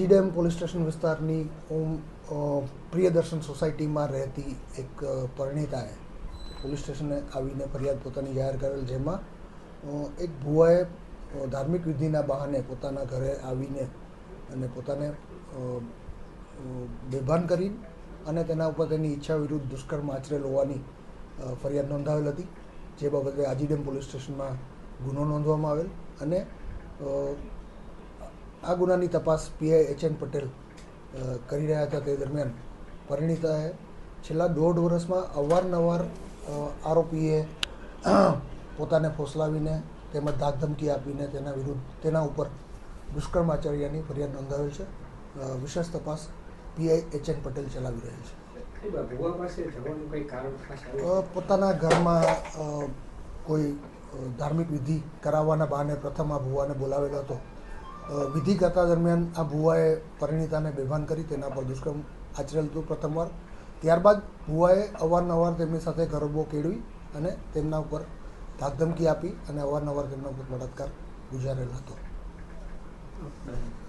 આજીડેમ police station વિસ્તારની પ્રિયદર્શન સોસાયટીમાં રહેતી એક પરિણીતાએ પોલીસ સ્ટેશને આવીને ફરિયાદ પોતાની જાહેર કરેલ, જેમાં એક ભુવાએ ધાર્મિક વિધિના બહાને પોતાના ઘરે આવીને અને પોતાને બેભાન કરી અને તેના ઉપર તેની ઈચ્છા વિરુદ્ધ દુષ્કર્મ આચરેલ હોવાની ફરિયાદ નોંધાવેલ હતી, જે બાબતે આજીડેમ પોલીસ સ્ટેશનમાં ગુનો નોંધવામાં આવેલ અને આ ગુનાની તપાસ પીઆઈ એચ.એન. પટેલ કરી રહ્યા હતા. તે દરમિયાન પરિણીતાએ છેલ્લા 1.5 વર્ષમાં અવારનવાર આરોપીએ પોતાને ફોસલાવીને તેમજ ધાકધમકી આપીને તેના ઉપર દુષ્કર્મ આચર્યાની ફરિયાદ નોંધાવેલ છે. વિશેષ તપાસ પીઆઈ એચ.એન. પટેલ ચલાવી રહી છે. પોતાના ઘરમાં કોઈ ધાર્મિક વિધિ કરાવવાના બહાને પ્રથમ આ ભુવાને બોલાવેલો હતો. વિધિ કરતા દરમિયાન આ ભુવાએ પરિણીતાને બેભાન કરી તેના પર દુષ્કર્મ આચરેલ હતું પ્રથમવાર. ત્યારબાદ ભુવાએ અવારનવાર તેમની સાથે ગરબો કેળવી અને તેમના ઉપર ધાકધમકી આપી અને અવારનવાર તેમના ઉપર બળાત્કાર ગુજારેલ હતો.